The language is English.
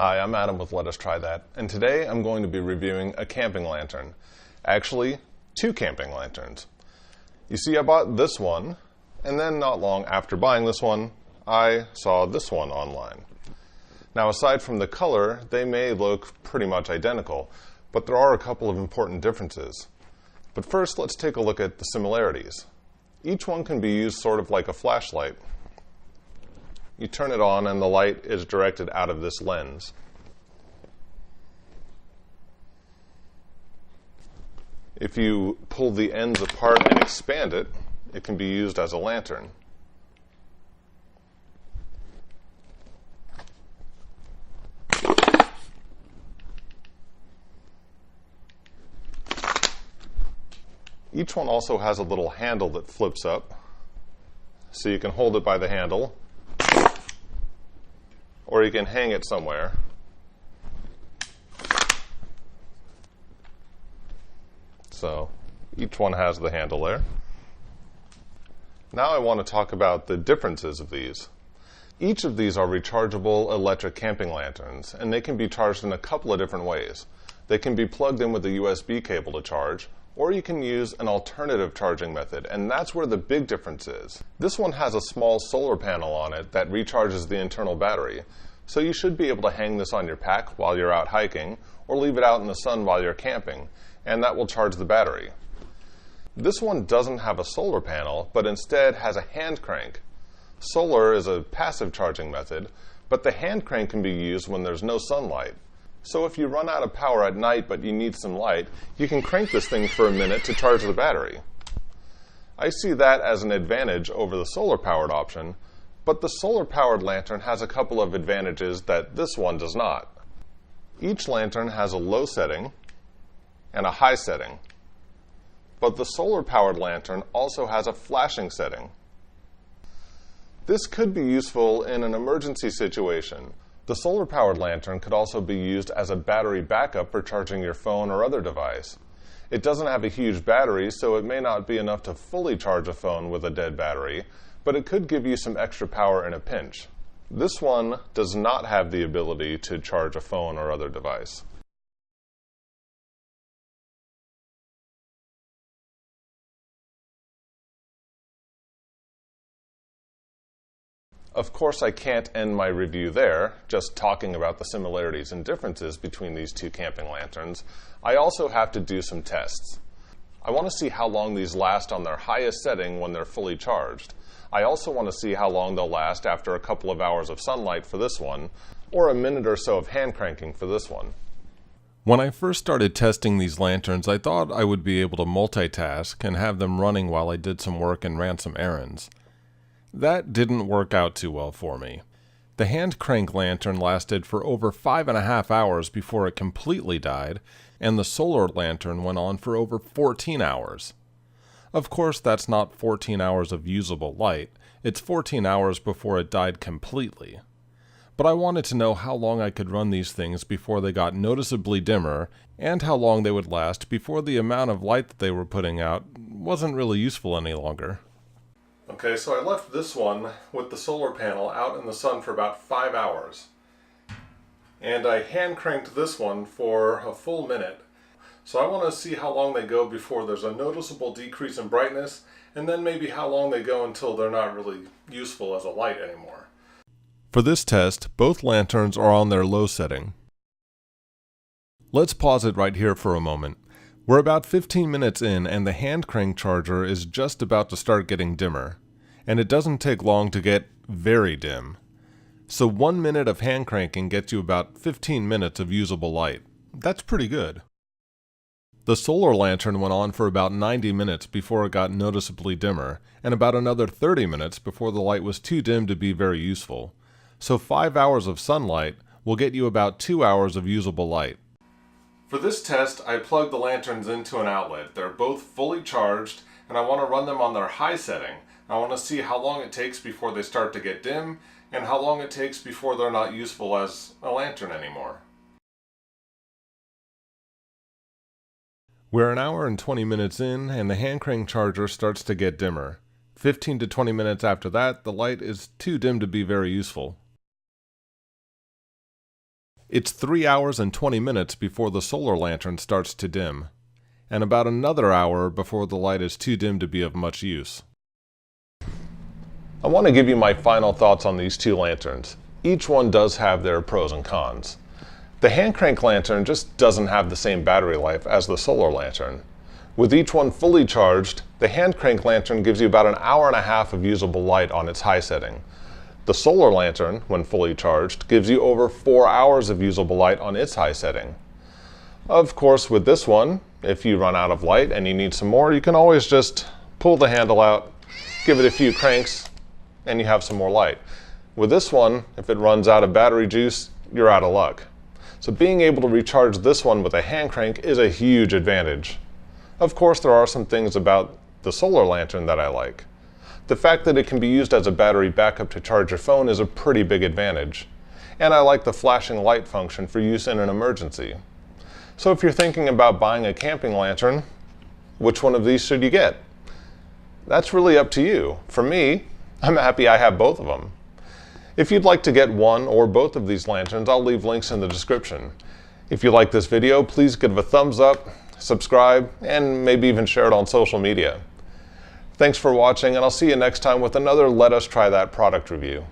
Hi, I'm Adam with Let Us Try That, and today I'm going to be reviewing a camping lantern. Actually, two camping lanterns. You see, I bought this one, and then not long after buying this one, I saw this one online. Now, aside from the color, they may look pretty much identical, but there are a couple of important differences. But first, let's take a look at the similarities. Each one can be used sort of like a flashlight. You turn it on and the light is directed out of this lens. If you pull the ends apart and expand it, it can be used as a lantern. Each one also has a little handle that flips up, so you can hold it by the handle, or you can hang it somewhere. So each one has the handle there. Now I want to talk about the differences of these. Each of these are rechargeable electric camping lanterns, and they can be charged in a couple of different ways. They can be plugged in with a USB cable to charge, or you can use an alternative charging method, and that's where the big difference is. This one has a small solar panel on it that recharges the internal battery, so you should be able to hang this on your pack while you're out hiking, or leave it out in the sun while you're camping, and that will charge the battery. This one doesn't have a solar panel, but instead has a hand crank. Solar is a passive charging method, but the hand crank can be used when there's no sunlight. So if you run out of power at night but you need some light, you can crank this thing for a minute to charge the battery. I see that as an advantage over the solar-powered option, but the solar-powered lantern has a couple of advantages that this one does not. Each lantern has a low setting and a high setting, but the solar-powered lantern also has a flashing setting. This could be useful in an emergency situation. The solar-powered lantern could also be used as a battery backup for charging your phone or other device. It doesn't have a huge battery, so it may not be enough to fully charge a phone with a dead battery, but it could give you some extra power in a pinch. This one does not have the ability to charge a phone or other device. Of course, I can't end my review there, just talking about the similarities and differences between these two camping lanterns. I also have to do some tests. I want to see how long these last on their highest setting when they're fully charged. I also want to see how long they'll last after a couple of hours of sunlight for this one, or a minute or so of hand cranking for this one. When I first started testing these lanterns, I thought I would be able to multitask and have them running while I did some work and ran some errands. That didn't work out too well for me. The hand crank lantern lasted for over 5.5 hours before it completely died, and the solar lantern went on for over 14 hours. Of course, that's not 14 hours of usable light. It's 14 hours before it died completely. But I wanted to know how long I could run these things before they got noticeably dimmer, and how long they would last before the amount of light that they were putting out wasn't really useful any longer. Okay, so I left this one with the solar panel out in the sun for about 5 hours. And I hand cranked this one for a full minute. So I want to see how long they go before there's a noticeable decrease in brightness, and then maybe how long they go until they're not really useful as a light anymore. For this test, both lanterns are on their low setting. Let's pause it right here for a moment. We're about 15 minutes in and the hand crank charger is just about to start getting dimmer. And it doesn't take long to get very dim. So 1 minute of hand cranking gets you about 15 minutes of usable light. That's pretty good. The solar lantern went on for about 90 minutes before it got noticeably dimmer, and about another 30 minutes before the light was too dim to be very useful. So 5 hours of sunlight will get you about 2 hours of usable light. For this test, I plugged the lanterns into an outlet. They're both fully charged, and I want to run them on their high setting. I want to see how long it takes before they start to get dim, and how long it takes before they're not useful as a lantern anymore. We're an hour and 20 minutes in, and the hand crank charger starts to get dimmer. 15 to 20 minutes after that, the light is too dim to be very useful. It's 3 hours and 20 minutes before the solar lantern starts to dim, and about another hour before the light is too dim to be of much use. I want to give you my final thoughts on these two lanterns. Each one does have their pros and cons. The hand crank lantern just doesn't have the same battery life as the solar lantern. With each one fully charged, the hand crank lantern gives you about an hour and a half of usable light on its high setting. The solar lantern, when fully charged, gives you over 4 hours of usable light on its high setting. Of course, with this one, if you run out of light and you need some more, you can always just pull the handle out, give it a few cranks, and you have some more light. With this one, if it runs out of battery juice, you're out of luck. So being able to recharge this one with a hand crank is a huge advantage. Of course, there are some things about the solar lantern that I like. The fact that it can be used as a battery backup to charge your phone is a pretty big advantage. And I like the flashing light function for use in an emergency. So if you're thinking about buying a camping lantern, which one of these should you get? That's really up to you. For me, I'm happy I have both of them. If you'd like to get one or both of these lanterns, I'll leave links in the description. If you like this video, please give it a thumbs up, subscribe, and maybe even share it on social media. Thanks for watching, and I'll see you next time with another Let Us Try That product review.